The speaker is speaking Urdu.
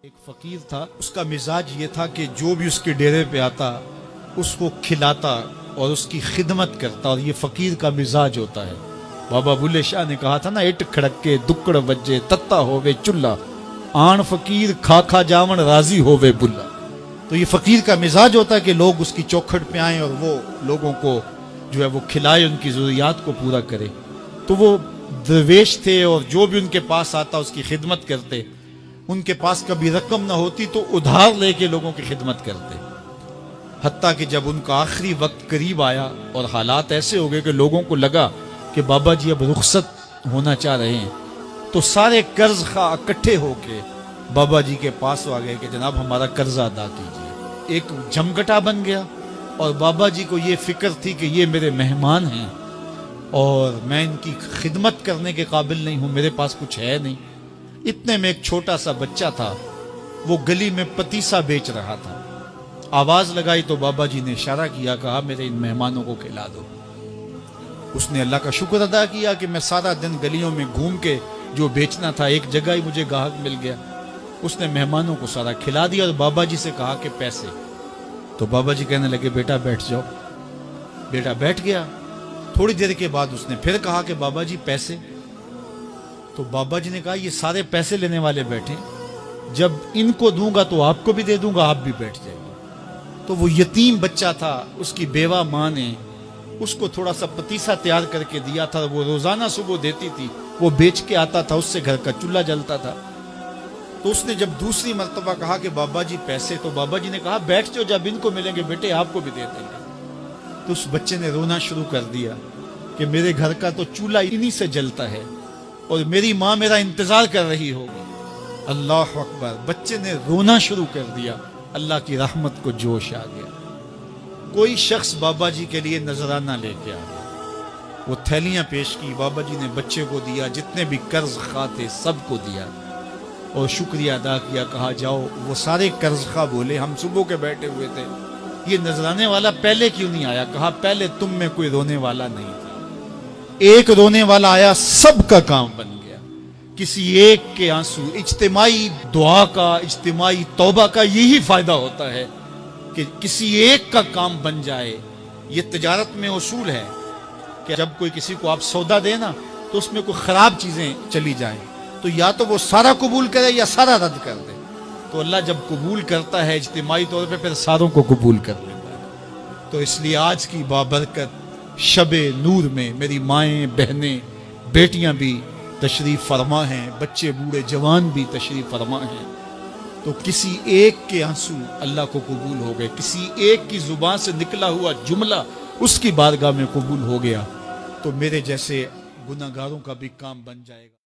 ایک فقیر تھا، اس کا مزاج یہ تھا کہ جو بھی اس کے ڈیرے پہ آتا اس کو کھلاتا اور اس کی خدمت کرتا، اور یہ فقیر کا مزاج ہوتا ہے۔ بابا بلے شاہ نے کہا تھا نا، اٹ کھڑکے دکڑ وجے تتا ہووے چلا، آن فقیر کھا کھا جاون راضی ہووے بلا۔ تو یہ فقیر کا مزاج ہوتا ہے کہ لوگ اس کی چوکھٹ پہ آئیں اور وہ لوگوں کو جو ہے وہ کھلائے، ان کی ضروریات کو پورا کرے۔ تو وہ درویش تھے اور جو بھی ان کے پاس آتا اس کی خدمت کرتے۔ ان کے پاس کبھی رقم نہ ہوتی تو ادھار لے کے لوگوں کی خدمت کرتے، حتیٰ کہ جب ان کا آخری وقت قریب آیا اور حالات ایسے ہو گئے کہ لوگوں کو لگا کہ بابا جی اب رخصت ہونا چاہ رہے ہیں، تو سارے قرض خواہ اکٹھے ہو کے بابا جی کے پاس آ گئے کہ جناب ہمارا قرضہ ادا کیجیے۔ ایک جمگٹا بن گیا، اور بابا جی کو یہ فکر تھی کہ یہ میرے مہمان ہیں اور میں ان کی خدمت کرنے کے قابل نہیں ہوں، میرے پاس کچھ ہے نہیں۔ اتنے میں ایک چھوٹا سا بچہ تھا، وہ گلی میں پتیسا بیچ رہا تھا۔ آواز لگائی تو بابا جی نے اشارہ کیا، کہا میرے ان مہمانوں کو کھلا دو۔ اس نے اللہ کا شکر ادا کیا کہ میں سارا دن گلیوں میں گھوم کے جو بیچنا تھا ایک جگہ ہی مجھے گاہک مل گیا۔ اس نے مہمانوں کو سارا کھلا دیا اور بابا جی سے کہا کہ پیسے۔ تو بابا جی کہنے لگے بیٹا بیٹھ جاؤ۔ بیٹا بیٹھ گیا۔ تھوڑی دیر کے بعد اس نے پھر کہا کہ بابا جی پیسے۔ تو بابا جی نے کہا یہ سارے پیسے لینے والے بیٹھے، جب ان کو دوں گا تو آپ کو بھی دے دوں گا، آپ بھی بیٹھ جائے گا۔ تو وہ یتیم بچہ تھا، اس کی بیوہ ماں نے اس کو تھوڑا سا پتیسا تیار کر کے دیا تھا، وہ روزانہ صبح دیتی تھی، وہ بیچ کے آتا تھا، اس سے گھر کا چولہا جلتا تھا۔ تو اس نے جب دوسری مرتبہ کہا کہ بابا جی پیسے، تو بابا جی نے کہا بیٹھ جاؤ، جب ان کو ملیں گے بیٹے آپ کو بھی دے دیں گے۔ تو اس بچے نے رونا شروع کر دیا کہ میرے گھر کا تو چولہا انہی سے جلتا ہے اور میری ماں میرا انتظار کر رہی ہوگی۔ اللہ اکبر، بچے نے رونا شروع کر دیا۔ اللہ کی رحمت کو جوش آ گیا۔ کوئی شخص بابا جی کے لیے نذرانہ لے کے آ گیا، وہ تھیلیاں پیش کی، بابا جی نے بچے کو دیا، جتنے بھی قرض خواہ تھے سب کو دیا اور شکریہ ادا کیا، کہا جاؤ۔ وہ سارے قرض خواہ بولے ہم صبح کے بیٹھے ہوئے تھے، یہ نذرانے والا پہلے کیوں نہیں آیا؟ کہا پہلے تم میں کوئی رونے والا نہیں تھا، ایک رونے والا آیا، سب کا کام بن گیا۔ کسی ایک کے آنسو، اجتماعی دعا کا، اجتماعی توبہ کا یہی فائدہ ہوتا ہے کہ کسی ایک کا کام بن جائے۔ یہ تجارت میں اصول ہے کہ جب کوئی کسی کو آپ سودا دے نا تو اس میں کوئی خراب چیزیں چلی جائیں تو یا تو وہ سارا قبول کرے یا سارا رد کر دے۔ تو اللہ جب قبول کرتا ہے اجتماعی طور پہ پھر ساروں کو قبول کر لیتا ہے۔ تو اس لیے آج کی بابرکت شب نور میں میری مائیں، بہنیں، بیٹیاں بھی تشریف فرما ہیں، بچے بوڑھے جوان بھی تشریف فرما ہیں۔ تو کسی ایک کے آنسو اللہ کو قبول ہو گئے، کسی ایک کی زبان سے نکلا ہوا جملہ اس کی بارگاہ میں قبول ہو گیا، تو میرے جیسے گناہگاروں کا بھی کام بن جائے گا۔